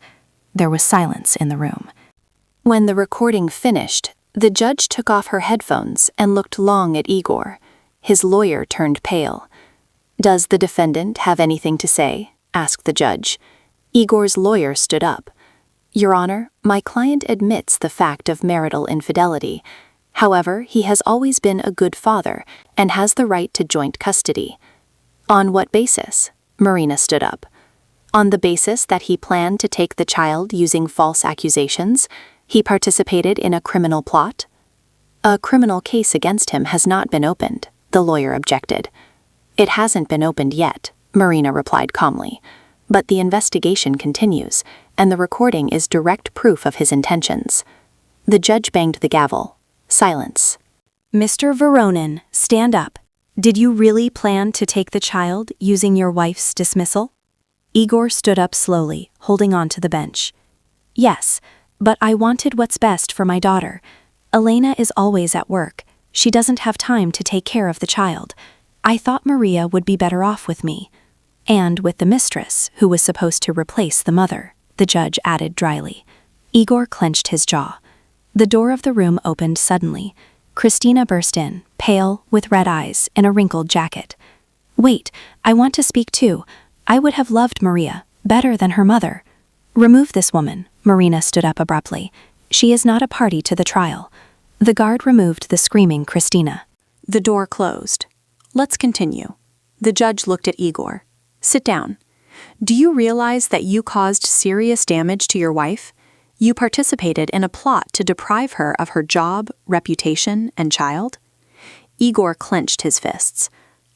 There was silence in the room. When the recording finished, the judge took off her headphones and looked long at Igor. His lawyer turned pale. "Does the defendant have anything to say?" asked the judge. Igor's lawyer stood up. "Your Honor, my client admits the fact of marital infidelity. However, he has always been a good father and has the right to joint custody." "On what basis?" Marina stood up. "On the basis that he planned to take the child using false accusations. He participated in a criminal plot." "A criminal case against him has not been opened," the lawyer objected. "It hasn't been opened yet," Marina replied calmly. "But the investigation continues, and the recording is direct proof of his intentions." The judge banged the gavel. Silence. "Mr. Voronin, stand up. Did you really plan to take the child using your wife's dismissal?" Igor stood up slowly, holding on to the bench. "Yes, but I wanted what's best for my daughter. Elena is always at work. She doesn't have time to take care of the child. I thought Maria would be better off with me. And with the mistress, who was supposed to replace the mother," the judge added dryly. Igor clenched his jaw. The door of the room opened suddenly. Christina burst in, pale, with red eyes, in a wrinkled jacket. "Wait, I want to speak too. I would have loved Maria, better than her mother." "Remove this woman," Marina stood up abruptly. "She is not a party to the trial." The guard removed the screaming Christina. The door closed. "Let's continue." The judge looked at Igor. "Sit down. Do you realize that you caused serious damage to your wife? You participated in a plot to deprive her of her job, reputation, and child?" Igor clenched his fists.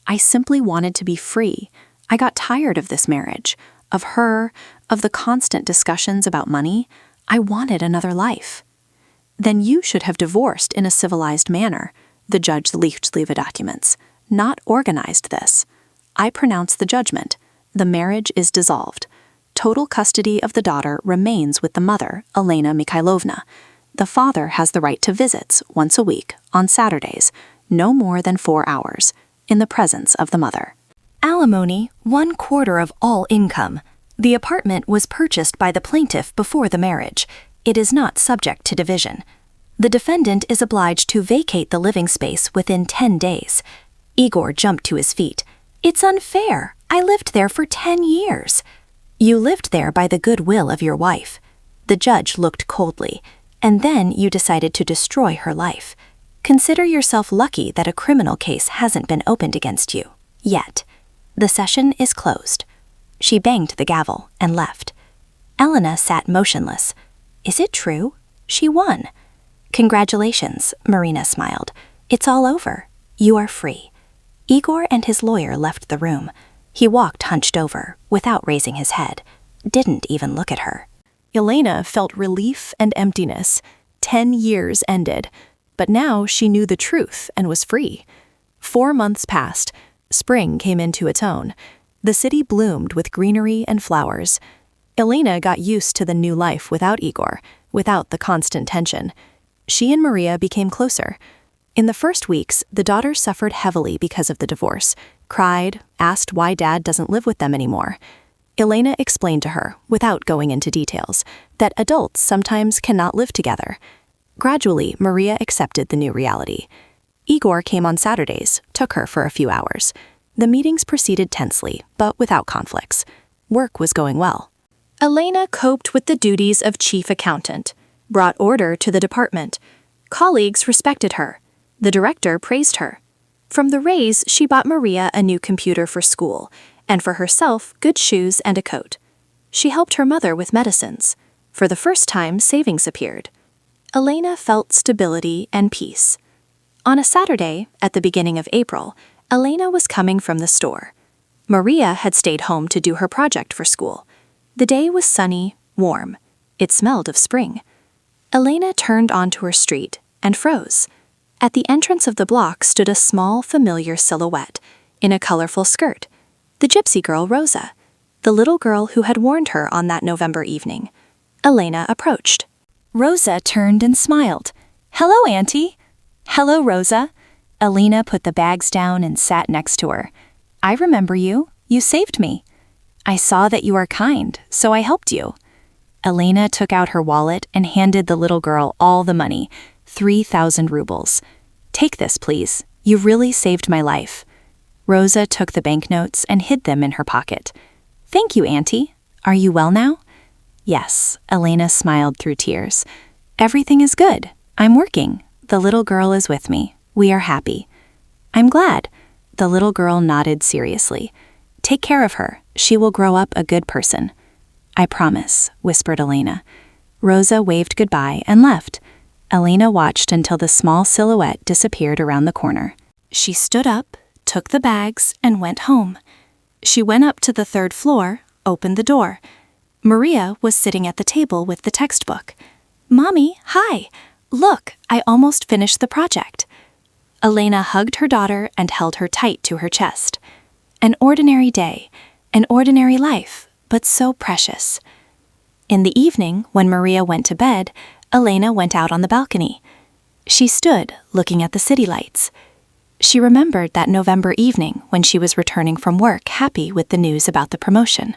"I simply wanted to be free. I got tired of this marriage, of her, of the constant discussions about money. I wanted another life." "Then you should have divorced in a civilized manner," the judge leafed through the documents. "Not organized this. I pronounce the judgment. The marriage is dissolved. total custody of the daughter remains with the mother, Elena Mikhailovna. The father has the right to visits once a week, on Saturdays, no more than 4 hours, in the presence of the mother. Alimony, 1/4 of all income. The apartment was purchased by the plaintiff before the marriage. It is not subject to division. The defendant is obliged to vacate the living space within 10 days. Igor jumped to his feet. It's unfair. I lived there for 10 years. You lived there by the goodwill of your wife. The judge looked coldly, and then you decided to destroy her life. Consider yourself lucky that a criminal case hasn't been opened against you. Yet. The session is closed. She banged the gavel and left. Elena sat motionless. Is it true? She won. Congratulations, Marina smiled. It's all over. You are free. Igor and his lawyer left the room. He walked hunched over, without raising his head. Didn't even look at her. Elena felt relief and emptiness. 10 years ended. But now she knew the truth and was free. 4 months passed. Spring came into its own. The city bloomed with greenery and flowers. Elena got used to the new life without Igor, without the constant tension. She and Maria became closer. In the first weeks, the daughter suffered heavily because of the divorce, cried, asked why dad doesn't live with them anymore. Elena explained to her, without going into details, that adults sometimes cannot live together. Gradually, Maria accepted the new reality. Igor came on Saturdays, took her for a few hours. The meetings proceeded tensely, but without conflicts. Work was going well. Elena coped with the duties of chief accountant, brought order to the department. Colleagues respected her. The director praised her. From the raise, she bought Maria a new computer for school, and for herself, good shoes and a coat. She helped her mother with medicines. For the first time, savings appeared. Elena felt stability and peace. On a Saturday, at the beginning of April, Elena was coming from the store. Maria had stayed home to do her project for school. The day was sunny, warm. It smelled of spring. Elena turned onto her street and froze. At the entrance of the block stood a small, familiar silhouette, in a colorful skirt. The gypsy girl Rosa, the little girl who had warned her on that November evening. Elena approached. Rosa turned and smiled. Hello, Auntie. Hello, Rosa. Elena put the bags down and sat next to her. I remember you. You saved me. I saw that you are kind, so I helped you. Elena took out her wallet and handed the little girl all the money, 3,000 rubles. Take this, please. You really saved my life. Rosa took the banknotes and hid them in her pocket. Thank you, Auntie. Are you well now? Yes, Elena smiled through tears. Everything is good. I'm working. The little girl is with me. We are happy. I'm glad. The little girl nodded seriously. Take care of her. She will grow up a good person. I promise, whispered Elena. Rosa waved goodbye and left. Elena watched until the small silhouette disappeared around the corner. She stood up, took the bags, and went home. She went up to the 3rd floor, opened the door. Maria was sitting at the table with the textbook. Mommy, hi. Look, I almost finished the project. Elena hugged her daughter and held her tight to her chest. An ordinary day, an ordinary life, but so precious. In the evening, when Maria went to bed, Elena went out on the balcony. She stood, looking at the city lights. She remembered that November evening when she was returning from work happy with the news about the promotion.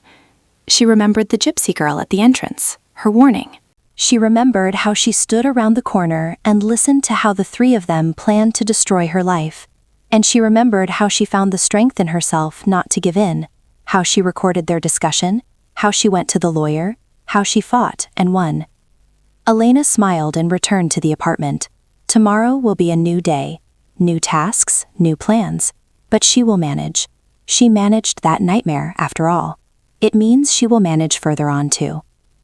She remembered the gypsy girl at the entrance, her warning. She remembered how she stood around the corner and listened to how the 3 of them planned to destroy her life. And she remembered how she found the strength in herself not to give in, how she recorded their discussion, how she went to the lawyer, how she fought and won. Elena smiled and returned to the apartment. Tomorrow will be a new day, new tasks, new plans, but she will manage. She managed that nightmare, after all. It means she will manage further on too.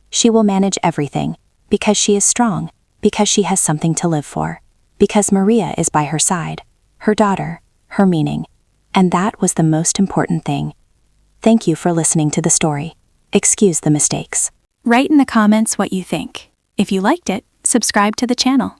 She will manage everything, because she is strong, because she has something to live for, because Maria is by her side, her daughter, her meaning, and that was the most important thing. Thank you for listening to the story. Excuse the mistakes. Write in the comments what you think. If you liked it, subscribe to the channel.